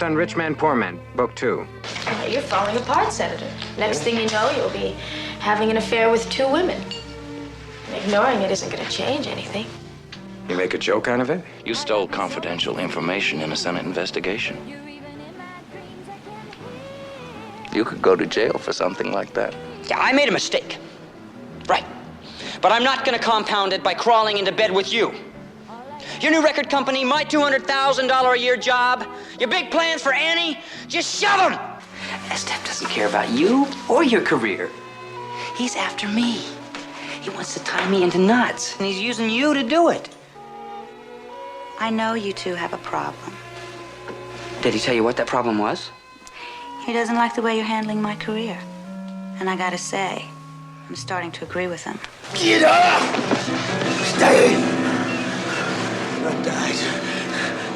On Rich Man, Poor Man, Book 2. You're falling apart, Senator. Next thing you know, you'll be having an affair with 2 women. Ignoring it isn't going to change anything. You make a joke out of it? You stole confidential information in a Senate investigation. You could go to jail for something like that. Yeah, I made a mistake. Right. But I'm not gonna compound it by crawling into bed with you. Your new record company, my $200,000 a year job, your big plans for Annie, just shove them! Estep doesn't care about you or your career. He's after me. He wants to tie me into knots, and he's using you to do it. I know you two have a problem. Did he tell you what that problem was? He doesn't like the way you're handling my career. And I gotta say, I'm starting to agree with him. Get up! Stay! You're not died.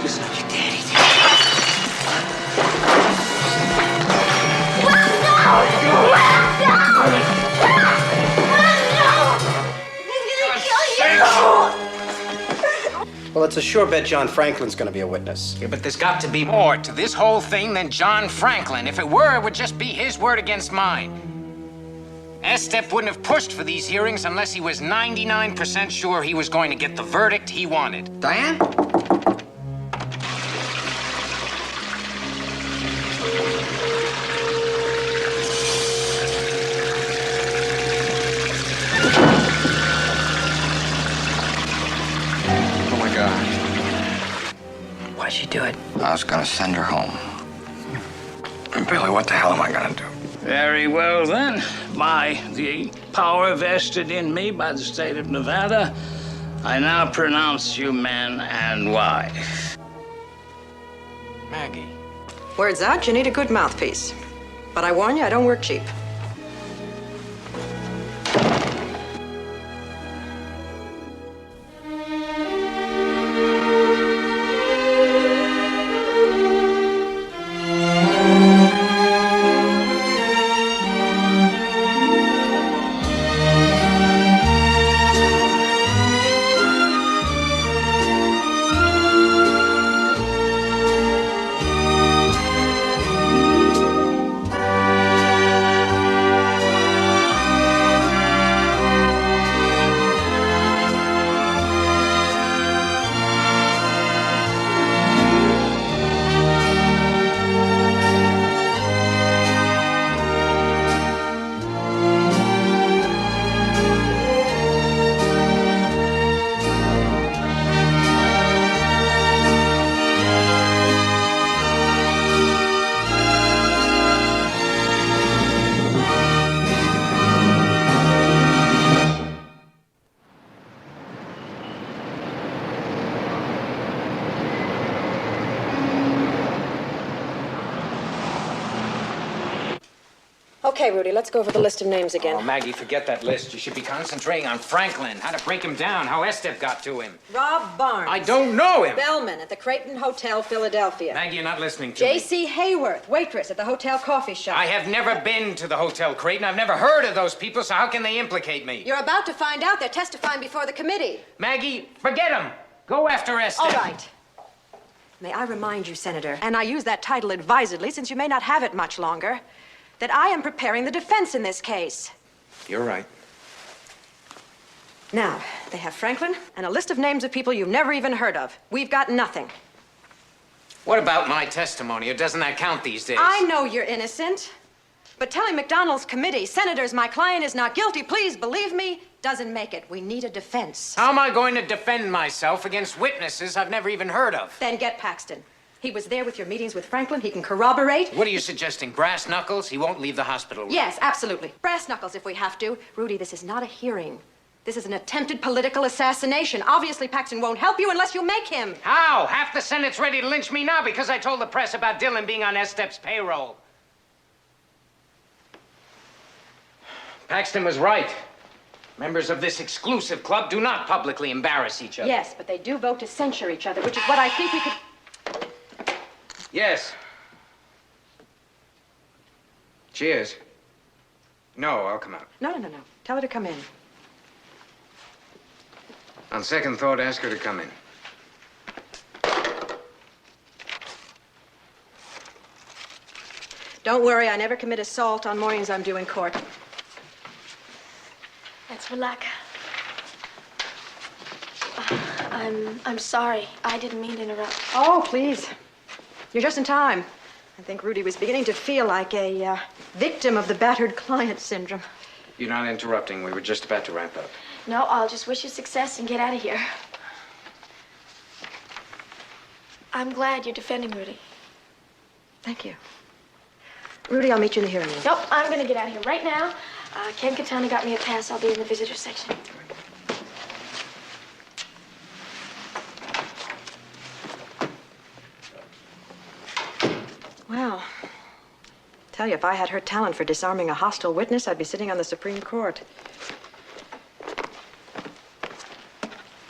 Just like your daddy did. Well, it's a sure bet John Franklin's going to be a witness. Yeah, but there's got to be more to this whole thing than John Franklin. If it were, it would just be his word against mine. Estep wouldn't have pushed for these hearings unless he was 99% sure he was going to get the verdict he wanted. Diane? Oh my God. Why'd she do it? I was gonna send her home. And Billy, what the hell am I gonna do? Very well, then. By the power vested in me by the state of Nevada, I now pronounce you man and wife. Maggie. Words out, you need a good mouthpiece. But I warn you, I don't work cheap. Okay, Rudy, let's go over the list of names again. Oh, Maggie, forget that list. You should be concentrating on Franklin, how to break him down, how Estep got to him. Rob Barnes. I don't know him. Bellman at the Creighton Hotel, Philadelphia. Maggie, you're not listening to me. J.C. Hayworth, waitress at the Hotel Coffee Shop. I have never been to the Hotel Creighton. I've never heard of those people, so how can they implicate me? You're about to find out. They're testifying before the committee. Maggie, forget them. Go after Estep. All right. May I remind you, Senator, and I use that title advisedly since you may not have it much longer, that I am preparing the defense in this case. You're right. Now, they have Franklin and a list of names of people you've never even heard of. We've got nothing. What about my testimony? Or doesn't that count these days? I know you're innocent, but telling McDonald's committee, Senators, my client is not guilty, please believe me, doesn't make it. We need a defense. How am I going to defend myself against witnesses I've never even heard of? Then get Paxton. He was there with your meetings with Franklin. He can corroborate. What are you suggesting? Brass knuckles? He won't leave the hospital room. Yes, absolutely. Brass knuckles if we have to. Rudy, this is not a hearing. This is an attempted political assassination. Obviously, Paxton won't help you unless you make him. How? Half the Senate's ready to lynch me now because I told the press about Dylan being on Estep's payroll. Paxton was right. Members of this exclusive club do not publicly embarrass each other. Yes, but they do vote to censure each other, which is what I think we could... Yes. Cheers. No, I'll come out. No. Tell her to come in. On second thought, ask her to come in. Don't worry, I never commit assault on mornings I'm due in court. That's for luck. I'm sorry. I didn't mean to interrupt. Oh, please. You're just in time. I think Rudy was beginning to feel like a victim of the battered client syndrome. You're not interrupting. We were just about to wrap up. No, I'll just wish you success and get out of here. I'm glad you're defending Rudy. Thank you. Rudy, I'll meet you in the hearing room. Nope, I'm gonna get out of here right now. Ken Katana got me a pass. I'll be in the visitor section. Wow. Tell you, if I had her talent for disarming a hostile witness, I'd be sitting on the Supreme Court.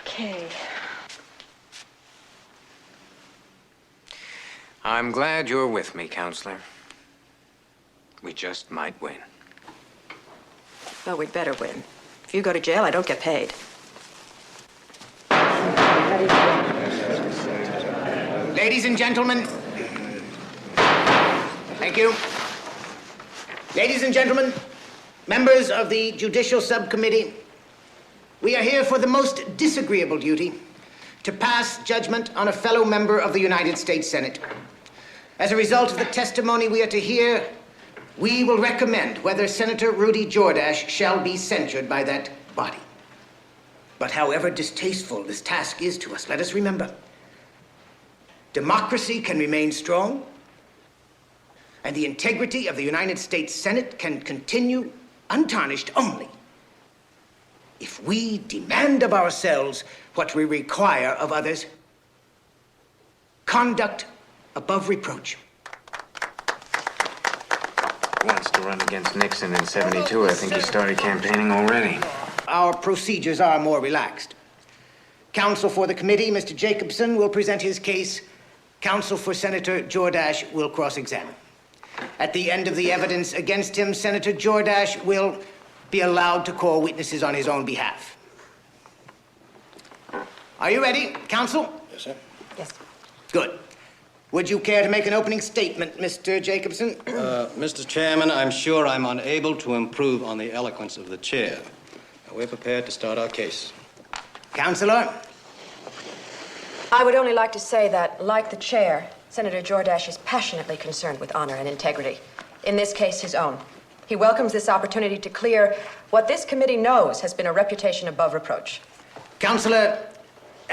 Okay. I'm glad you're with me, counselor. We just might win. Well, we'd better win. If you go to jail, I don't get paid. Ladies and gentlemen. Thank you. Ladies and gentlemen, members of the Judicial Subcommittee, we are here for the most disagreeable duty to pass judgment on a fellow member of the United States Senate. As a result of the testimony we are to hear, we will recommend whether Senator Rudy Jordache shall be censured by that body. But however distasteful this task is to us, let us remember, democracy can remain strong, and the integrity of the United States Senate can continue untarnished only if we demand of ourselves what we require of others: conduct above reproach. Wants to run against Nixon in '72. I think he started campaigning already. Our procedures are more relaxed. Counsel for the committee, Mr. Jacobson, will present his case. Counsel for Senator Jordache will cross-examine. At the end of the evidence against him, Senator Jordache will be allowed to call witnesses on his own behalf. Are you ready, counsel? Yes, sir. Yes. Good. Would you care to make an opening statement, Mr. Jacobson? Mr. Chairman, I'm sure I'm unable to improve on the eloquence of the chair. We're prepared to start our case. Counselor? I would only like to say that, like the chair, Senator Jordache is passionately concerned with honor and integrity. In this case, his own. He welcomes this opportunity to clear what this committee knows has been a reputation above reproach. Counselor,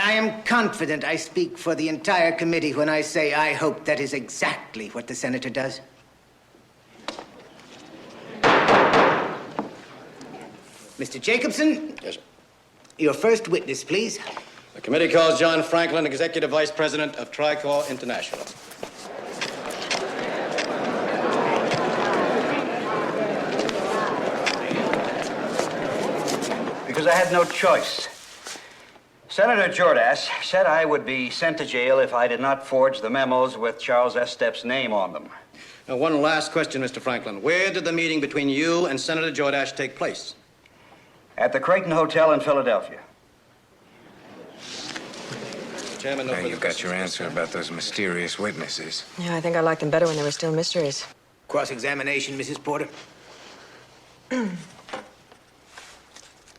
I am confident I speak for the entire committee when I say I hope that is exactly what the senator does. Mr. Jacobson? Yes, sir. Your first witness, please. The committee calls John Franklin, Executive Vice President of Tricor International. Because I had no choice. Senator Jordache said I would be sent to jail if I did not forge the memos with Charles Estep's name on them. Now, one last question, Mr. Franklin. Where did the meeting between you and Senator Jordache take place? At the Creighton Hotel in Philadelphia. Chairman, no Now further you've got questions. your answer about those mysterious witnesses. Yeah, I think I liked them better when they were still mysteries. Cross-examination, Mrs. Porter.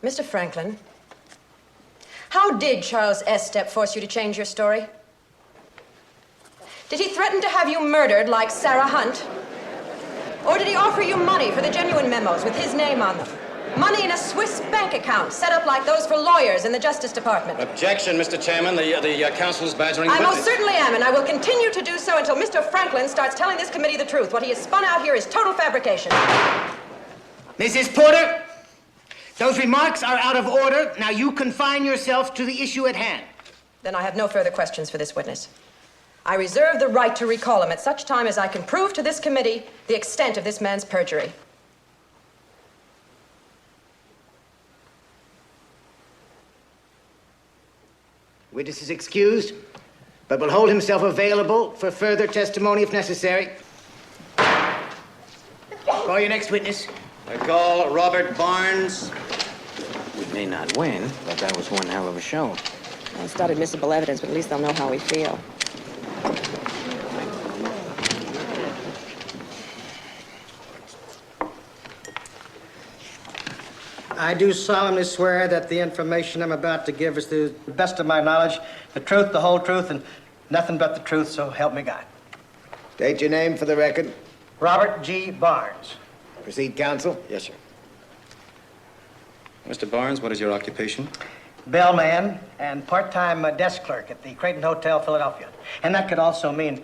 Mr. Franklin, how did Charles Estep force you to change your story? Did he threaten to have you murdered like Sarah Hunt? Or did he offer you money for the genuine memos with his name on them? Money in a Swiss bank account set up like those for lawyers in the Justice Department. Objection, Mr. Chairman. The counsel is badgering the I most witness. certainly am, and I will continue to do so until Mr. Franklin starts telling this committee the truth. What he has spun out here is total fabrication. Mrs. Porter, those remarks are out of order. Now you confine yourself to the issue at hand. Then I have no further questions for this witness. I reserve the right to recall him at such time as I can prove to this committee the extent of this man's perjury. Witness is excused, but will hold himself available for further testimony if necessary. Call your next witness. I call Robert Barnes. We may not win, but that was one hell of a show. Well, it's not admissible evidence, but at least they'll know how we feel. I do solemnly swear that the information I'm about to give is to the best of my knowledge, the truth, the whole truth, and nothing but the truth, so help me God. State your name for the record. Robert G. Barnes. Proceed, counsel. Yes, sir. Mr. Barnes, what is your occupation? Bellman and part-time desk clerk at the Creighton Hotel, Philadelphia. And that could also mean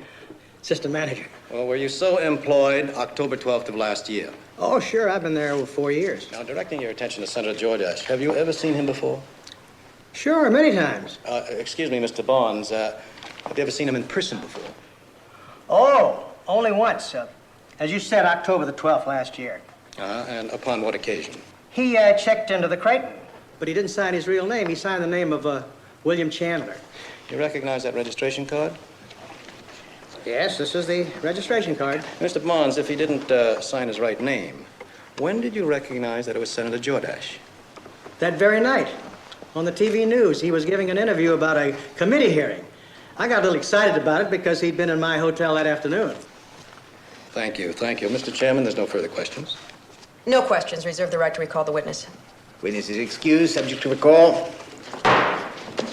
assistant manager. Well, were you so employed October 12th of last year? Oh, sure. I've been there over 4 years. Now, directing your attention to Senator Jordache, have you ever seen him before? Sure, many times. Excuse me, Mr. Barnes, have you ever seen him in person before? Oh, only once. As you said, October the 12th last year. And upon what occasion? He checked into the Creighton, but he didn't sign his real name. He signed the name of William Chandler. You recognize that registration card? Yes, this is the registration card. Mr. Barnes, if he didn't sign his right name, when did you recognize that it was Senator Jordache? That very night, on the TV news, he was giving an interview about a committee hearing. I got a little excited about it because he'd been in my hotel that afternoon. Thank you, thank you. Mr. Chairman, there's no further questions. No questions. Reserve the right to recall the witness. Witness is excused, subject to recall.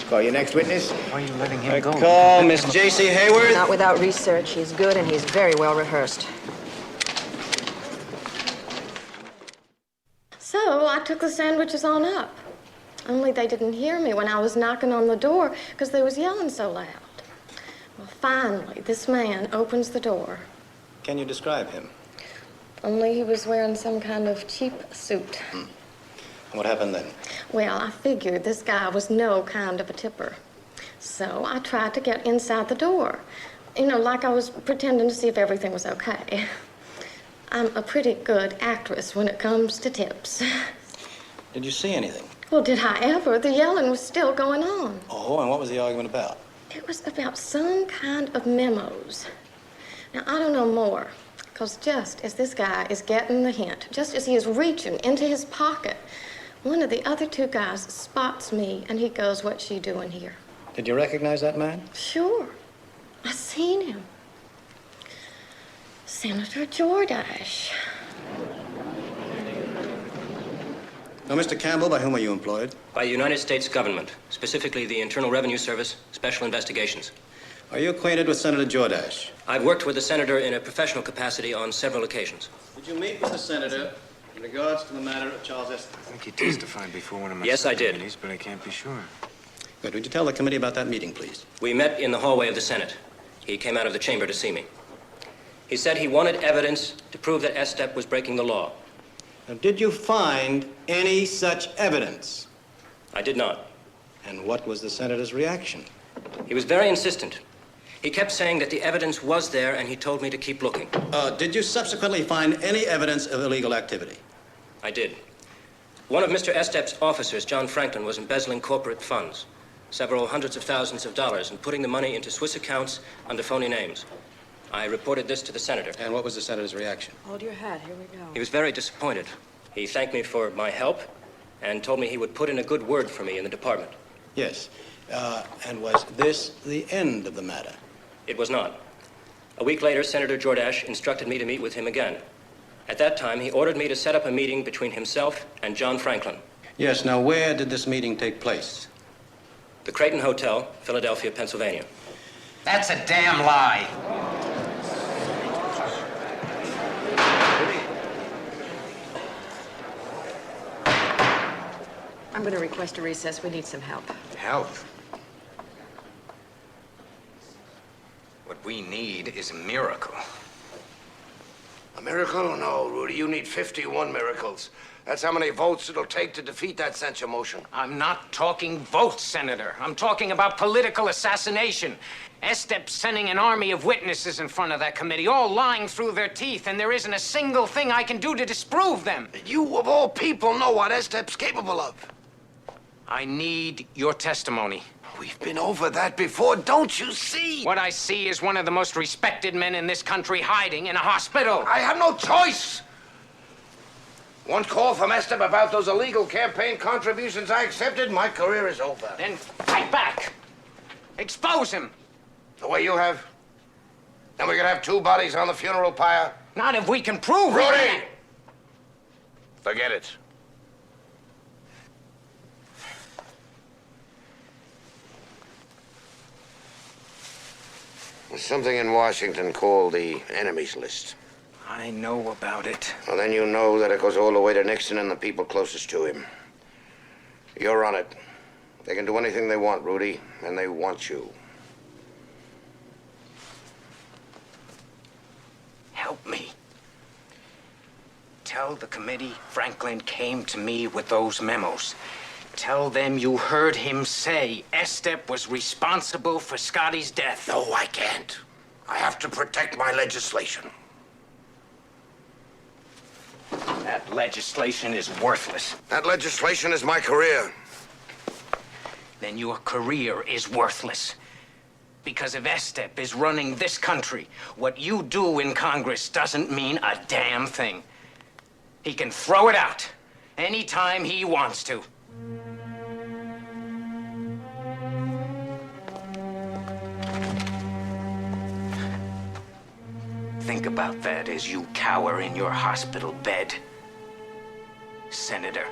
Call your next witness. Why are you letting him I go? call Miss J.C. Hayward. Not without research. He's good and he's very well rehearsed. So I took the sandwiches on up. Only they didn't hear me when I was knocking on the door because they was yelling so loud. Well, finally, this man opens the door. Can you describe him? Only he was wearing some kind of cheap suit. What happened then? Well, I figured this guy was no kind of a tipper. So I tried to get inside the door. You know, like I was pretending to see if everything was okay. I'm a pretty good actress when it comes to tips. Did you see anything? Well, did I ever? The yelling was still going on. Oh, and what was the argument about? It was about some kind of memos. Now, I don't know more, because just as this guy is getting the hint, just as he is reaching into his pocket, one of the other two guys spots me, and he goes, "What's she doing here?" Did you recognize that man? Sure. I seen him. Senator Jordache. Now, Mr. Campbell, by whom are you employed? By the United States government, specifically the Internal Revenue Service, Special Investigations. Are you acquainted with Senator Jordache? I've worked with the senator in a professional capacity on several occasions. Did you meet with the senator in regards to the matter of Charles S. I think he testified before one of my Yes, I did. subcommittees, but I can't be sure. Good. Would you tell the committee about that meeting, please? We met in the hallway of the Senate. He came out of the chamber to see me. He said he wanted evidence to prove that S-Step was breaking the law. Now, did you find any such evidence? I did not. And what was the senator's reaction? He was very insistent. He kept saying that the evidence was there, and he told me to keep looking. Did you subsequently find any evidence of illegal activity? I did. One of Mr. S-Step's officers, John Franklin, was embezzling corporate funds, several hundreds of thousands of dollars, and putting the money into Swiss accounts under phony names. I reported this to the senator. And what was the senator's reaction? Hold your hat. Here we go. He was very disappointed. He thanked me for my help and told me he would put in a good word for me in the department. Yes. And was this the end of the matter? It was not. A week later, Senator Jordache instructed me to meet with him again. At that time, he ordered me to set up a meeting between himself and John Franklin. Yes. Now, where did this meeting take place? The Creighton Hotel, Philadelphia, Pennsylvania. That's a damn lie. I'm going to request a recess. We need some help. Help? What we need is a miracle. A miracle? No, Rudy. You need 51 miracles. That's how many votes it'll take to defeat that censure motion. I'm not talking votes, Senator. I'm talking about political assassination. S-Step's sending an army of witnesses in front of that committee, all lying through their teeth, and there isn't a single thing I can do to disprove them. You, of all people, know what S-Step's capable of. I need your testimony. We've been over that before. Don't you see? What I see is one of the most respected men in this country hiding in a hospital. I have no choice. One call from S-Step about those illegal campaign contributions I accepted, my career is over. Then fight back. Expose him. The way you have? Then we could have 2 bodies on the funeral pyre. Not if we can prove Rudy! it. Forget it. There's something in Washington called the enemies list. I know about it. Well, then you know that it goes all the way to Nixon and the people closest to him. You're on it. They can do anything they want, Rudy, and they want you. Help me. Tell the committee Franklin came to me with those memos. Tell them you heard him say Estep was responsible for Scotty's death. No, I can't. I have to protect my legislation. That legislation is worthless. That legislation is my career. Then your career is worthless. Because if Estep is running this country, what you do in Congress doesn't mean a damn thing. He can throw it out anytime he wants to. Think about that as you cower in your hospital bed, Senator.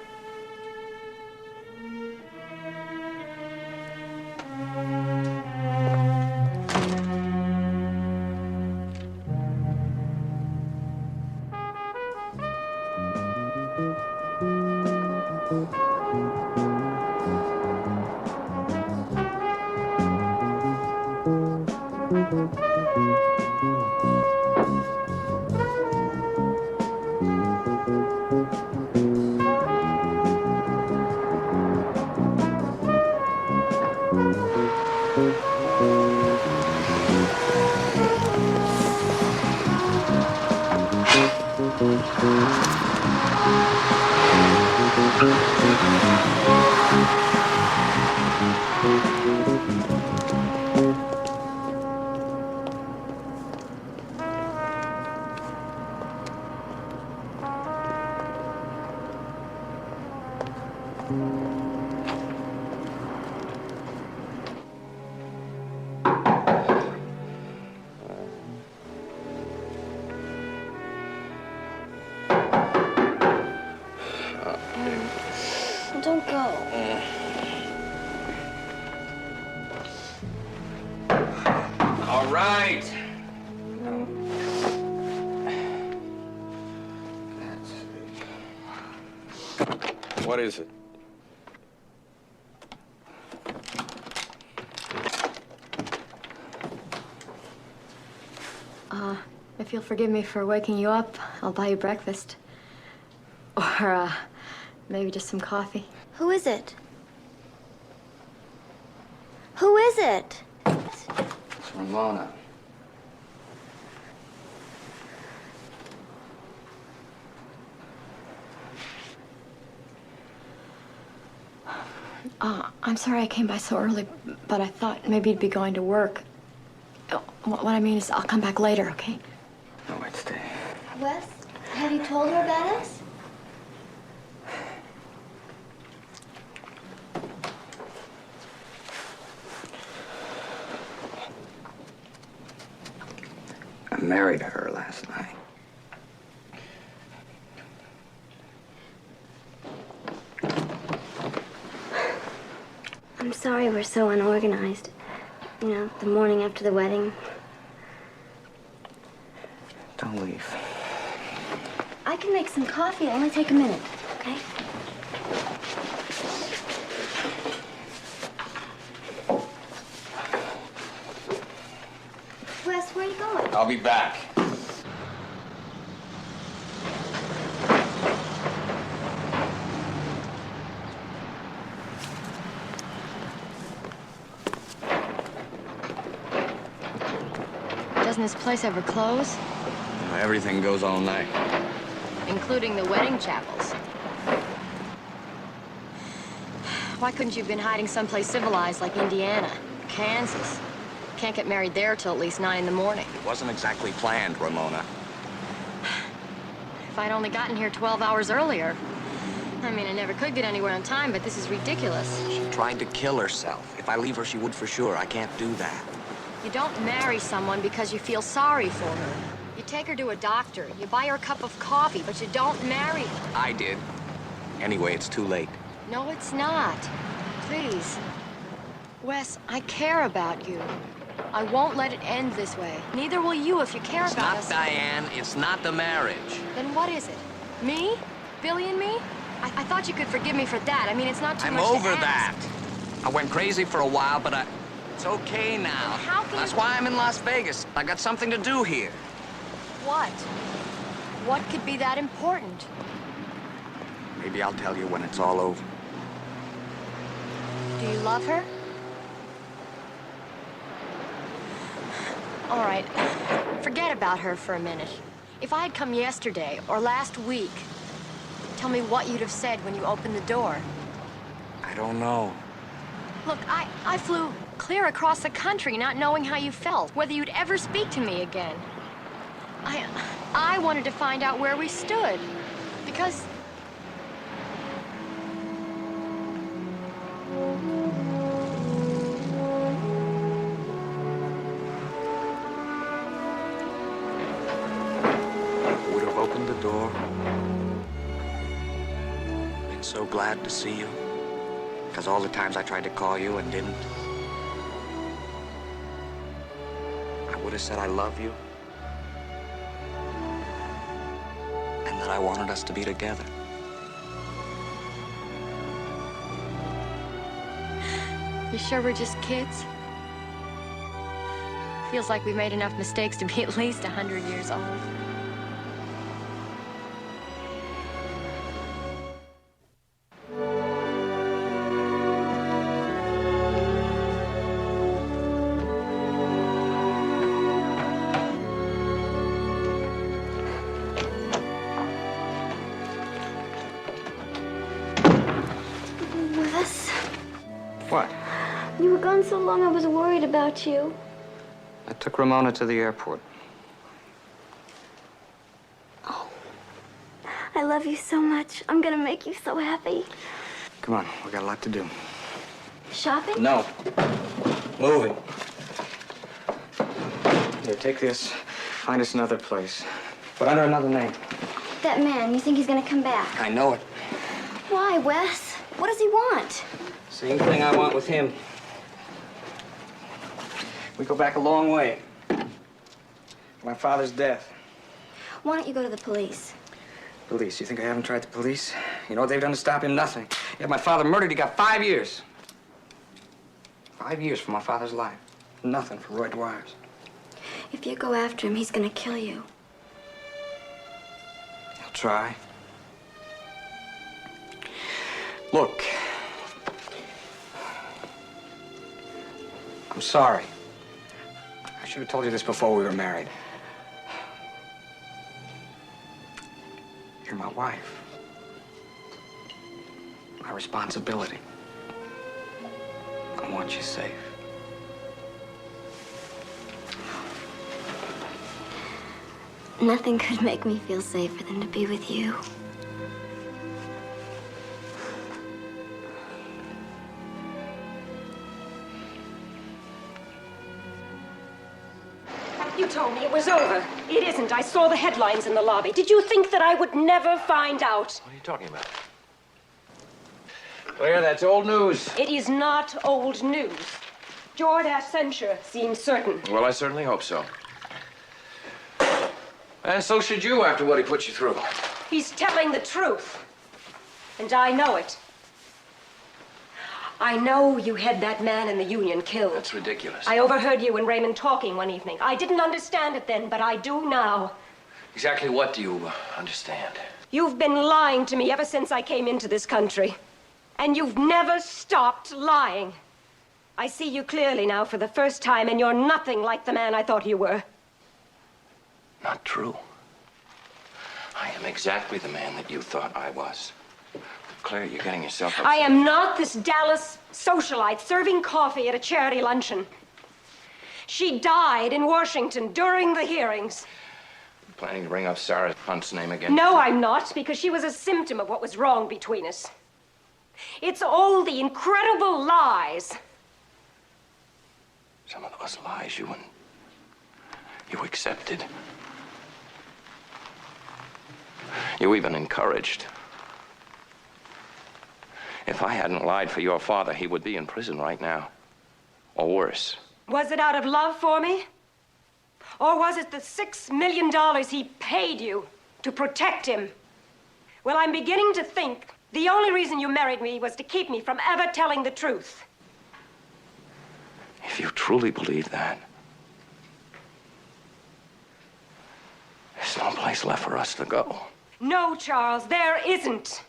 Don't go. All right. What is it? If you'll forgive me for waking you up, I'll buy you breakfast. Or, maybe just some coffee. Who is it? Who is it? It's Ramona. I'm sorry I came by so early, but I thought maybe you'd be going to work. What I mean is I'll come back later, okay? No, I'd stay. Wes, have you told her about us? I married her last night. I'm sorry we're so unorganized. You know, the morning after the wedding. Don't leave. I can make some coffee. It'll only take a minute, okay? Wes, where are you going? I'll be back. Doesn't this place ever close? Everything goes all night. Including the wedding chapels. Why couldn't you have been hiding someplace civilized like Indiana, Kansas? Can't get married there till at least 9 in the morning. It wasn't exactly planned, Ramona. If I'd only gotten here 12 hours earlier. I mean, I never could get anywhere on time, but this is ridiculous. She tried to kill herself. If I leave her, she would for sure. I can't do that. You don't marry someone because you feel sorry for her. You take her to a doctor, you buy her a cup of coffee, but you don't marry her. I did. Anyway, it's too late. No, it's not. Please. Wes, I care about you. I won't let it end this way. Neither will you if you care about us. It's not Diane. It's not the marriage. Then what is it? Me? Billy and me? I thought you could forgive me for that. I mean, it's not too much to I'm over ask. that. I went crazy for a while, but it's okay now. How can That's why I'm in Las Vegas. I got something to do here. What? What could be that important? Maybe I'll tell you when it's all over. Do you love her? All right, forget about her for a minute. If I had come yesterday or last week, tell me what you'd have said when you opened the door. I don't know. Look, I flew clear across the country not knowing how you felt, whether you'd ever speak to me again. I wanted to find out where we stood, because... Would have opened the door. Been so glad to see you. Because all the times I tried to call you and didn't. I would have said I love you. And that I wanted us to be together. You sure we're just kids? Feels like we made enough mistakes to be at least 100 years old. Wes, What? you were gone so long I was worried about you. I took Ramona to the airport. I love you so much. I'm gonna make you so happy. Come on, we got a lot to do. Shopping? No. Moving. Here, take this. Find us another place. But under another name. That man, you think he's gonna come back? I know it. Why, Wes? What does he want? Same thing I want with him. We go back a long way. My father's death. Why don't you go to the police? Police? You think I haven't tried the police? You know what they've done to stop him? Nothing. Yeah, my father murdered. He got 5 years. 5 years for my father's life. Nothing for Roy Dwyer's. If you go after him, he's gonna kill you. He'll try. Look. I'm sorry. I should have told you this before we were married. You're my wife. My responsibility. I want you safe. Nothing could make me feel safer than to be with you. You told me it was over. It isn't. I saw the headlines in the lobby. Did you think that I would never find out? What are you talking about? Claire, that's old news. It is not old news. Jorda's censure seems certain. Well, I certainly hope so. And so should you after what he put you through. He's telling the truth. And I know it. I know you had that man in the Union killed. That's ridiculous. I overheard you and Raymond talking one evening. I didn't understand it then, but I do now. Exactly what do you understand? You've been lying to me ever since I came into this country. And you've never stopped lying. I see you clearly now for the first time, and you're nothing like the man I thought you were. Not true. I am exactly the man that you thought I was. Claire, you're getting yourself upset. I am not this Dallas socialite serving coffee at a charity luncheon. She died in Washington during the hearings. You planning to bring up Sarah Hunt's name again? No, I'm not, because she was a symptom of what was wrong between us. It's all the incredible lies. Some of those lies you accepted. You even encouraged. If I hadn't lied for your father, he would be in prison right now. Or worse. Was it out of love for me? Or was it the $6 million he paid you to protect him? Well, I'm beginning to think the only reason you married me was to keep me from ever telling the truth. If you truly believe that, there's no place left for us to go. No, Charles, there isn't.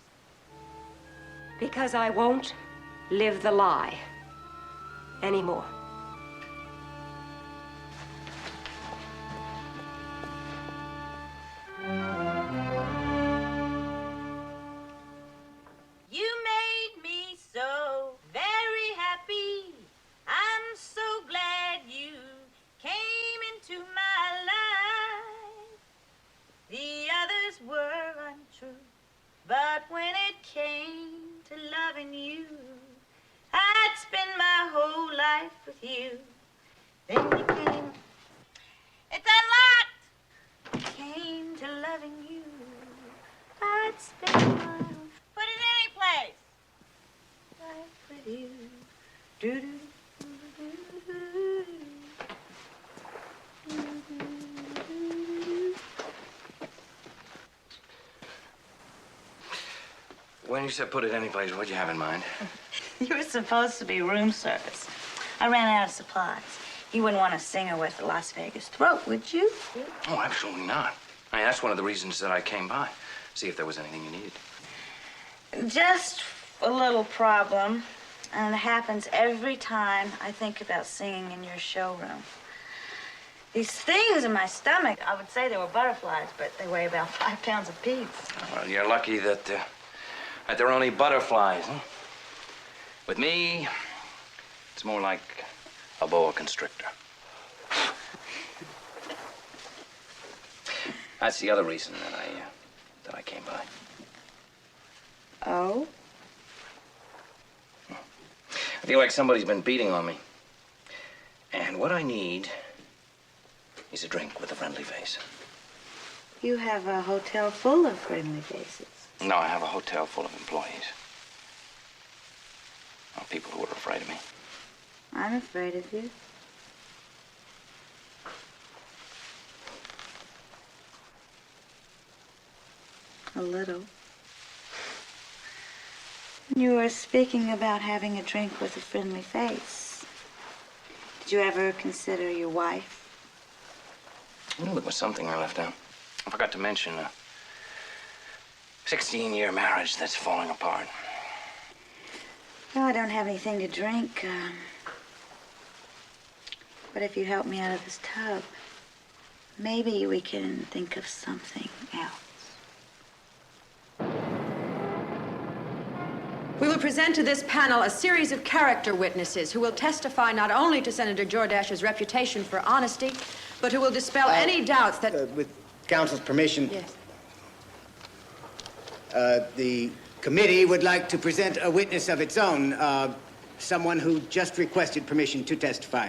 Because I won't live the lie anymore. You made me so very happy. I'm so glad you came into my life. The others were untrue, but when it came to loving you, I'd spend my whole life with you. Then you came. It's unlocked! Came to loving you. I'd spend my whole. Put it any place. Life with you. When you said put it any place, what'd you have in mind? You were supposed to be room service. I ran out of supplies. You wouldn't want a singer with a Las Vegas throat, would you? Oh, absolutely not. I mean, that's one of the reasons that I came by. See if there was anything you needed. Just a little problem, and it happens every time I think about singing in your showroom. These things in my stomach, I would say they were butterflies, but they weigh about 5 pounds apiece. Well, you're lucky that they're only butterflies, huh? With me, it's more like a boa constrictor. That's the other reason that I came by. Oh? I feel like somebody's been beating on me. And what I need is a drink with a friendly face. You have a hotel full of friendly faces. No, I have a hotel full of employees. Well, people who are afraid of me. I'm afraid of you. A little. You were speaking about having a drink with a friendly face. Did you ever consider your wife? Well, there was something I left out. I forgot to mention a 16-year marriage that's falling apart. Well, I don't have anything to drink. But if you help me out of this tub, maybe we can think of something else. We will present to this panel a series of character witnesses who will testify not only to Senator Jordash's reputation for honesty, but who will dispel any doubts that... With counsel's permission... Yes. The committee would like to present a witness of its own, someone who just requested permission to testify.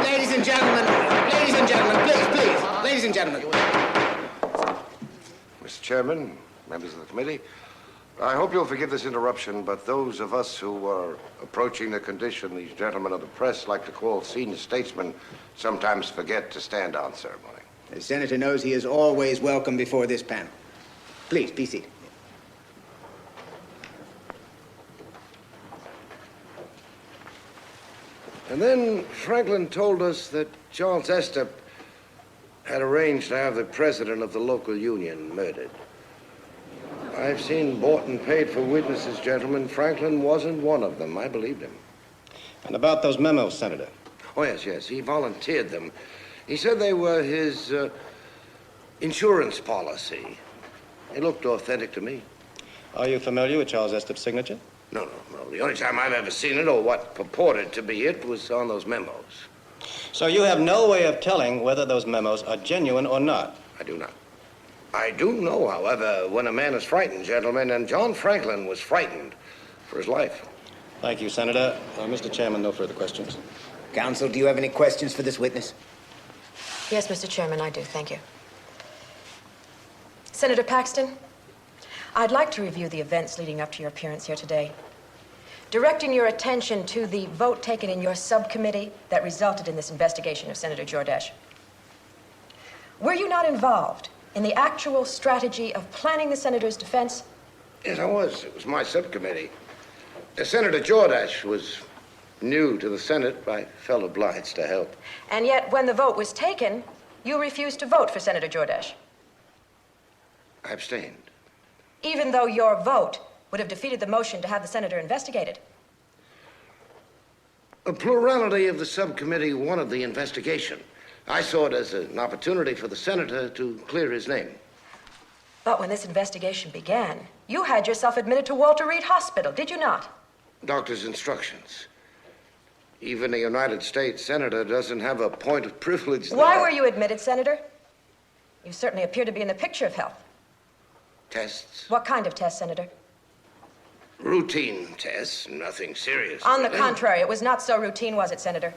Ladies and gentlemen, please, ladies and gentlemen. Mr. Chairman, members of the committee, I hope you'll forgive this interruption, but those of us who are approaching the condition these gentlemen of the press like to call senior statesmen sometimes forget to stand on ceremony. The senator knows he is always welcome before this panel. Please, be seated. And then Franklin told us that Charles Estep had arranged to have the president of the local union murdered. I've seen bought and paid for witnesses, gentlemen. Franklin wasn't one of them. I believed him. And about those memos, Senator? Oh, yes. He volunteered them. He said they were his insurance policy. They looked authentic to me. Are you familiar with Charles Estep's signature? No. The only time I've ever seen it, or what purported to be it, was on those memos. So you have no way of telling whether those memos are genuine or not? I do not. I do know, however, when a man is frightened, gentlemen, and John Franklin was frightened for his life. Thank you, Senator. Mr. Chairman, no further questions. Counsel, do you have any questions for this witness? Yes, Mr. Chairman, I do. Thank you. Senator Paxton, I'd like to review the events leading up to your appearance here today, directing your attention to the vote taken in your subcommittee that resulted in this investigation of Senator Jordache. Were you not involved in the actual strategy of planning the senator's defense? Yes, I was. It was my subcommittee. Senator Jordache was new to the Senate. I felt obliged to help. And yet, when the vote was taken, you refused to vote for Senator Jordache, I abstained. even though your vote would have defeated the motion to have the senator investigated. A plurality of the subcommittee wanted the investigation. I saw it as an opportunity for the senator to clear his name. But when this investigation began, you had yourself admitted to Walter Reed Hospital, did you not? Doctor's instructions. Even a United States senator doesn't have a point of privilege there. Why were you admitted, Senator? You certainly appear to be in the picture of health. Tests? What kind of test, Senator? Routine tests, nothing serious. On the really. contrary, it was not so routine, was it, Senator?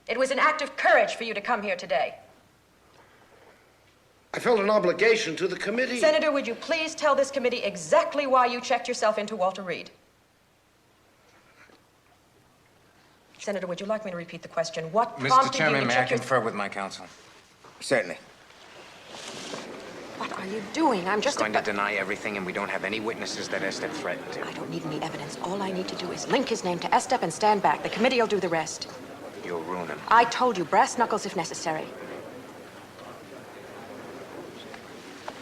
It was an act of courage for you to come here today. I felt an obligation to the committee. Senator, would you please tell this committee exactly why you checked yourself into Walter Reed? Senator, would you like me to repeat the question? What Mr. prompted you Chairman, to may I check your... confer with my counsel? Certainly. What are you doing? I'm just going to deny everything, and we don't have any witnesses that Estep threatened him. I don't need any evidence. All I need to do is link his name to Estep and stand back. The committee will do the rest. You'll ruin him. I told you, brass knuckles if necessary.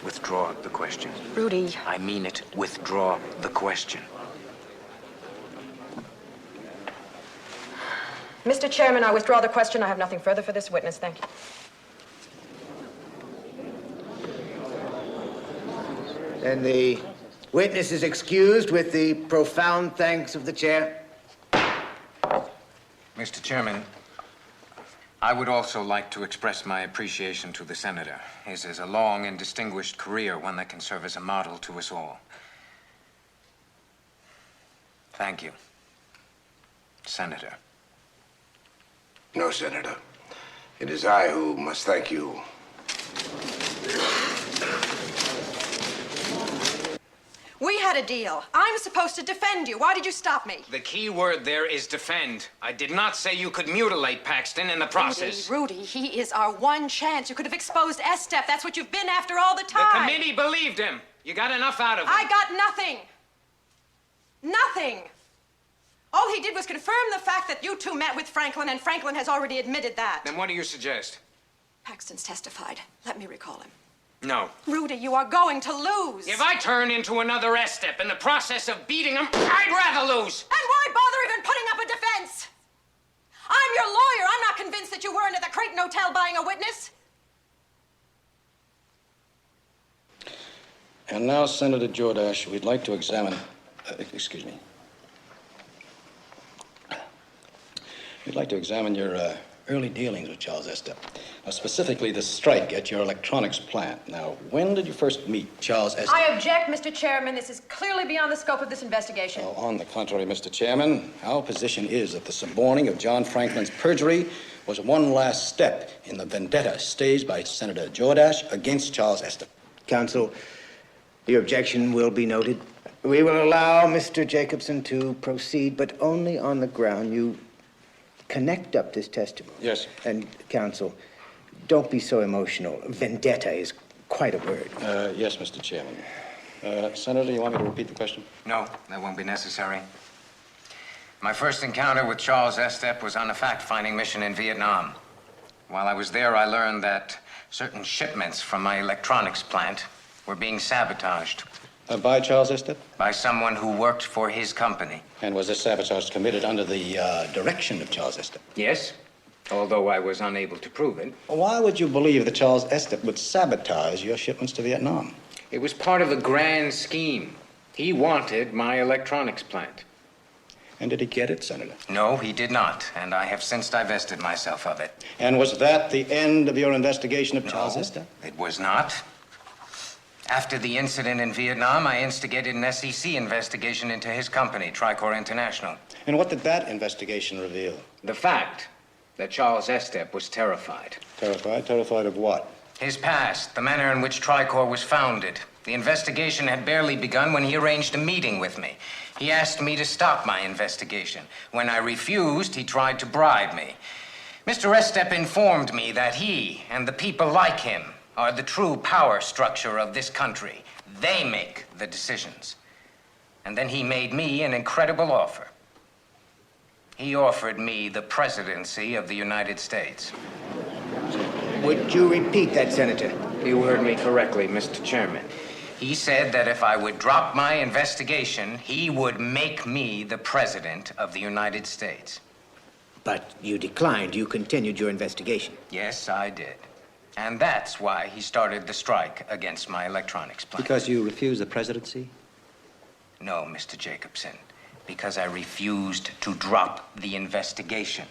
Withdraw the question. Rudy. I mean it. Withdraw the question. Mr. Chairman, I withdraw the question. I have nothing further for this witness. Thank you. And the witness is excused with the profound thanks of the chair. Mr. Chairman, I would also like to express my appreciation to the senator. His is a long and distinguished career, one that can serve as a model to us all. Thank you, Senator. No, Senator. It is I who must thank you. We had a deal. I'm supposed to defend you. Why did you stop me? The key word there is defend. I did not say you could mutilate Paxton in the process. Rudy, he is our one chance. You could have exposed Estep. That's what you've been after all the time. The committee believed him. You got enough out of him. I got nothing. Nothing. All he did was confirm the fact that you two met with Franklin, and Franklin has already admitted that. Then what do you suggest? Paxton's testified. Let me recall him. No. Rudy, you are going to lose. If I turn into another Estep in the process of beating him, I'd rather lose. And why bother even putting up a defense? I'm your lawyer. I'm not convinced that you weren't at the Creighton Hotel buying a witness. And now, Senator Jordache, we'd like to examine... excuse me. We'd like to examine your early dealings with Charles Estep. Specifically, the strike at your electronics plant. Now, when did you first meet Charles Estep? I object, Mr. Chairman. This is clearly beyond the scope of this investigation. Well, on the contrary, Mr. Chairman, our position is that the suborning of John Franklin's perjury was one last step in the vendetta staged by Senator Jordache against Charles Estep. Counsel, your objection will be noted. We will allow Mr. Jacobson to proceed, but only on the ground you connect up this testimony. Yes. And, counsel, don't be so emotional. Vendetta is quite a word. Yes, Mr. Chairman. Senator, you want me to repeat the question? No, that won't be necessary. My first encounter with Charles Estep was on a fact-finding mission in Vietnam. While I was there, I learned that certain shipments from my electronics plant were being sabotaged. By Charles Estep? By someone who worked for his company. And was this sabotage committed under the direction of Charles Estep? Yes, although I was unable to prove it. Why would you believe that Charles Estep would sabotage your shipments to Vietnam? It was part of a grand scheme. He wanted my electronics plant. And did he get it, Senator? No, he did not, and I have since divested myself of it. And was that the end of your investigation of Charles Estep? It was not. After the incident in Vietnam, I instigated an SEC investigation into his company, Tricor International. And what did that investigation reveal? The fact that Charles Estep was terrified. Terrified? Terrified of what? His past, the manner in which Tricor was founded, The investigation had barely begun when he arranged a meeting with me. He asked me to stop my investigation. When I refused, he tried to bribe me. Mr. Estep informed me that he and the people like him are the true power structure of this country. They make the decisions. And then he made me an incredible offer. He offered me the presidency of the United States. Would you repeat that, Senator? You heard me correctly, Mr. Chairman. He said that if I would drop my investigation, he would make me the president of the United States. But you declined. You continued your investigation. Yes, I did. And that's why he started the strike against my electronics plant. Because you refused the presidency? No, Mr. Jacobson. Because I refused to drop the investigation.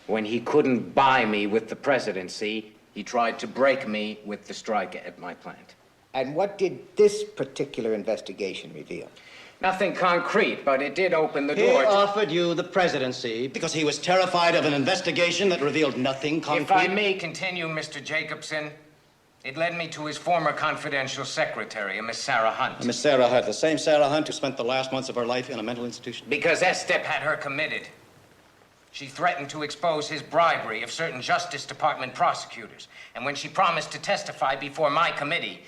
When he couldn't buy me with the presidency, he tried to break me with the strike at my plant. And what did this particular investigation reveal? Nothing concrete, but it did open the He door to... offered you the presidency because he was terrified of an investigation that revealed nothing concrete. If I may continue, Mr. Jacobson, it led me to his former confidential secretary, a Miss Sarah Hunt. Miss Sarah Hunt, the same Sarah Hunt who spent the last months of her life in a mental institution? Because Estep had her committed. She threatened to expose his bribery of certain Justice Department prosecutors. And when she promised to testify before my committee,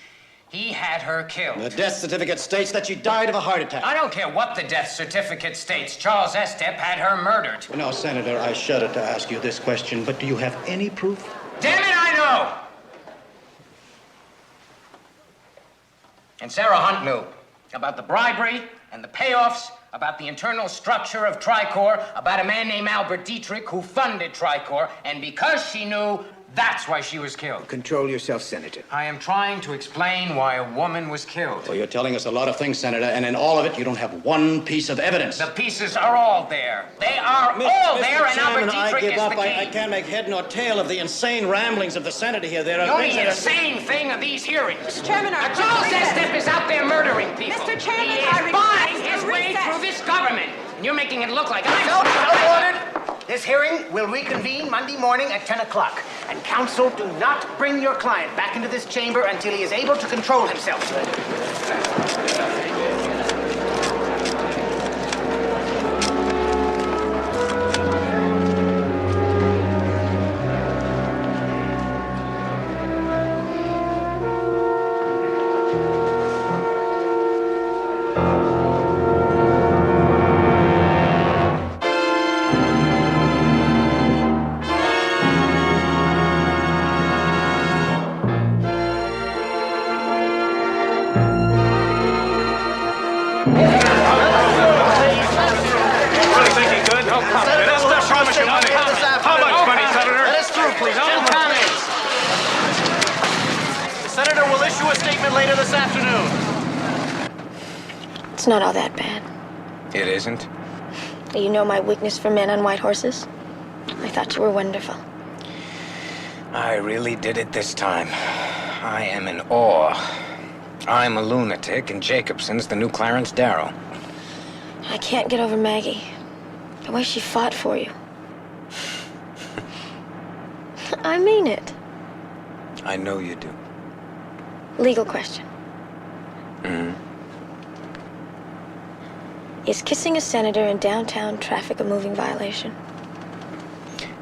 he had her killed. The death certificate states that she died of a heart attack. I don't care what the death certificate states. Charles Estep had her murdered. No, Senator, I shudder to ask you this question, but do you have any proof? Damn it, I know! And Sarah Hunt knew about the bribery and the payoffs, about the internal structure of Tricor, about a man named Albert Dietrich who funded Tricor, and because she knew, that's why she was killed. Control yourself, Senator. I am trying to explain why a woman was killed. Well, you're telling us a lot of things, Senator, and in all of it, you don't have one piece of evidence. The pieces are all there. They are all there, and Albert Dietrich give is up. the key. I can't make head nor tail of the insane ramblings of the Senator here. There are The only things that are... insane thing of these hearings. Mr. Chairman, Now, Charles Estep is out there murdering people. Mr. Chairman, he I is request buying his a way recess. through this government. And you're making it look like I'm... So ordered. This hearing will reconvene Monday morning at 10 o'clock. And counsel, do not bring your client back into this chamber until he is able to control himself. Later this afternoon. It's not all that bad. It isn't? You know my weakness for men on white horses? I thought you were wonderful. I really did it this time. I am in awe. I'm a lunatic, and Jacobson's the new Clarence Darrow. I can't get over Maggie. The way she fought for you. I mean it. I know you do. Legal question. Mm-hmm. Is kissing a senator in downtown traffic a moving violation?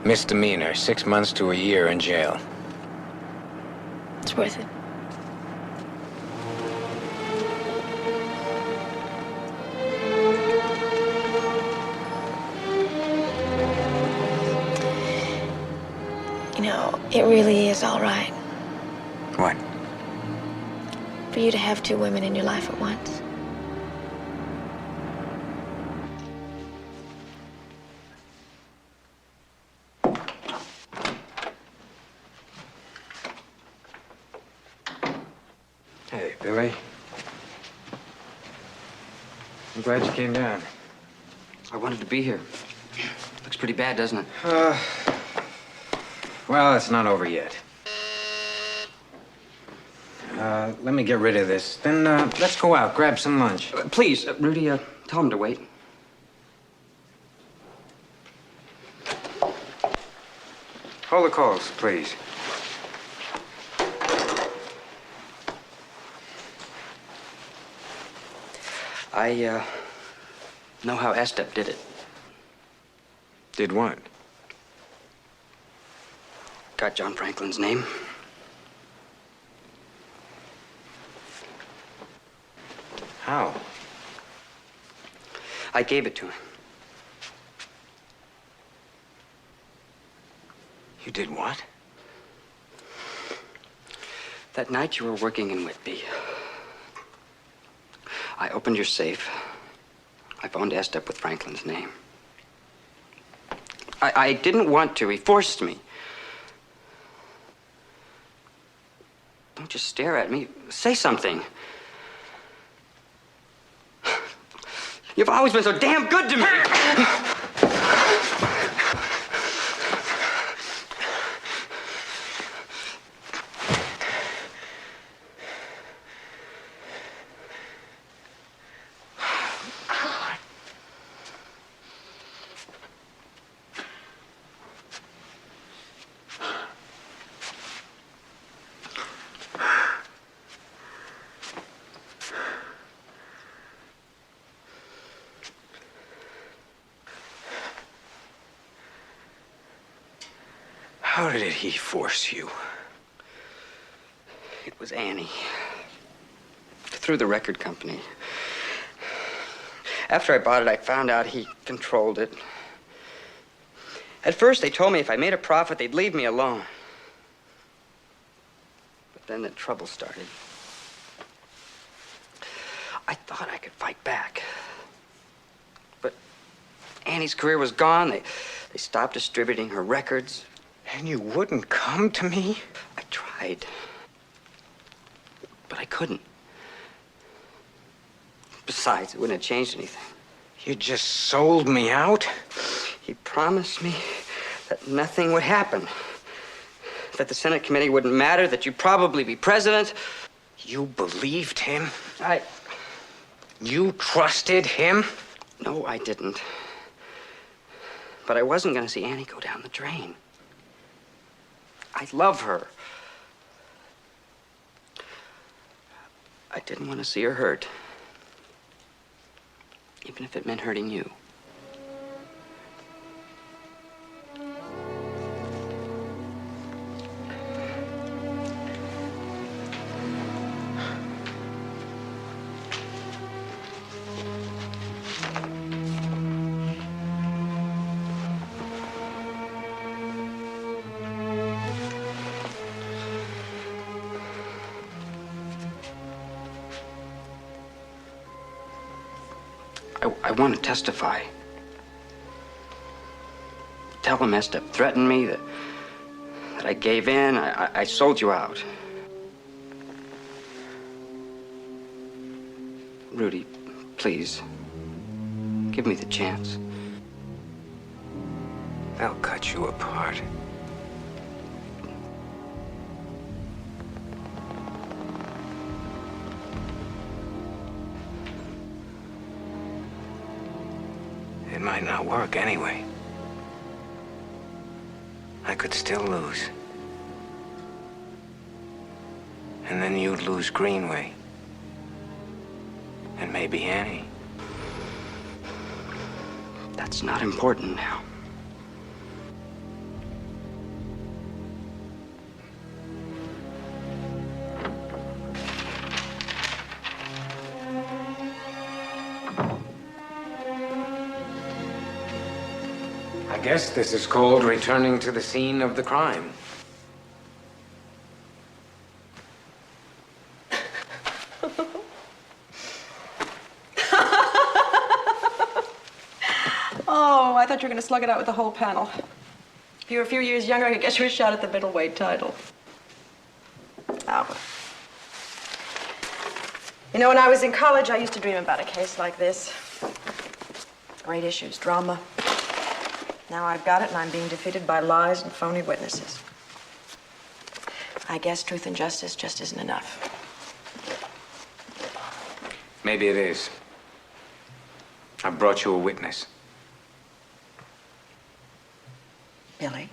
Misdemeanor, 6 months to a year in jail. It's worth it. You know, it really is all right. What? For you to have two women in your life at once. Hey, Billy. I'm glad you came down. I wanted to be here. Looks pretty bad, doesn't it? Well, it's not over yet. Let me get rid of this. Then, let's go out, grab some lunch. Please, Rudy, tell him to wait. Hold the calls, please. I know how Estep did it. Did what? Got John Franklin's name. How? I gave it to him. You did what? That night you were working in Whitby, I opened your safe. I found Estep with Franklin's name. I didn't want to. He forced me. Don't just stare at me. Say something. You've always been so damn good to me. How did he force you? It was Annie. Through the record company. After I bought it, I found out he controlled it. At first, they told me if I made a profit, they'd leave me alone. But then the trouble started. I thought I could fight back. But Annie's career was gone. They stopped distributing her records. And you wouldn't come to me? I tried. But I couldn't. Besides, it wouldn't have changed anything. You just sold me out? He promised me that nothing would happen. That the Senate committee wouldn't matter, that you'd probably be president. You believed him? I... You trusted him? No, I didn't. But I wasn't going to see Annie go down the drain. I love her. I didn't want to see her hurt. Even if it meant hurting you. I want to testify. Tell them Estep threatened me, that I gave in, I sold you out. Rudy, please, give me the chance. They'll cut you apart. It might not work anyway. I could still lose. And then you'd lose Greenway. And maybe Annie. That's not important now. I guess this is called returning to the scene of the crime. Oh, I thought you were going to slug it out with the whole panel. If you were a few years younger, I could get you a shot at the middleweight title. Oh. You know, when I was in college, I used to dream about a case like this. Great issues, drama. Now I've got it, and I'm being defeated by lies and phony witnesses. I guess truth and justice just isn't enough. Maybe it is. I brought you a witness. Billy?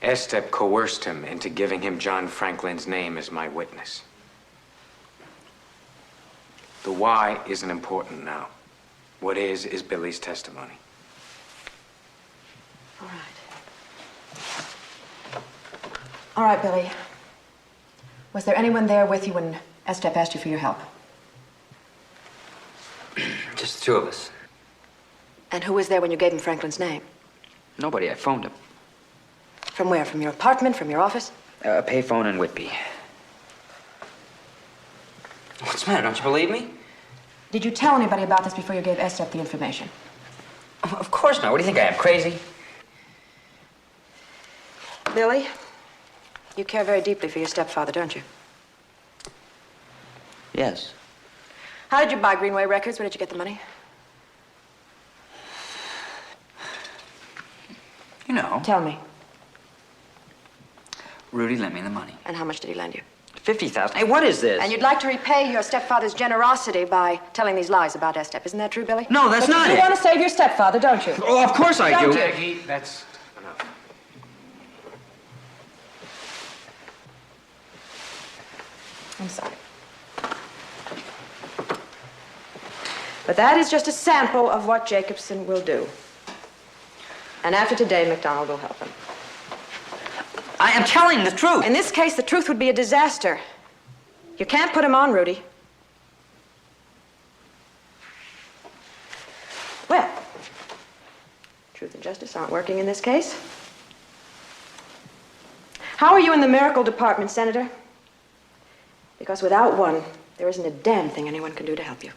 Estep coerced him into giving him John Franklin's name as my witness. The why isn't important now. What is Billy's testimony. All right. All right, Billy. Was there anyone there with you when Estep asked you for your help? Just the two of us. And who was there when you gave him Franklin's name? Nobody. I phoned him. From where? From your apartment? From your office? A payphone in Whitby. What's the matter? Don't you believe me? Did you tell anybody about this before you gave Estep the information? Of course not. What do you think I am, crazy? Billy, you care very deeply for your stepfather, don't you? Yes. How did you buy Greenway Records? Where did you get the money? You know. Tell me. Rudy lent me the money. And how much did he lend you? 50,000. Hey, what is this? And you'd like to repay your stepfather's generosity by telling these lies about Estep. Isn't that true, Billy? No, that's But not you it. do want to save your stepfather, don't you? Oh, of course I Don't do. you? Maggie, that's enough. I'm sorry. But that is just a sample of what Jacobson will do. And after today, McDonald will help him. I am telling the truth. In this case, the truth would be a disaster. You can't put him on, Rudy. Well, truth and justice aren't working in this case. How are you in the miracle department, Senator? Because without one, there isn't a damn thing anyone can do to help you.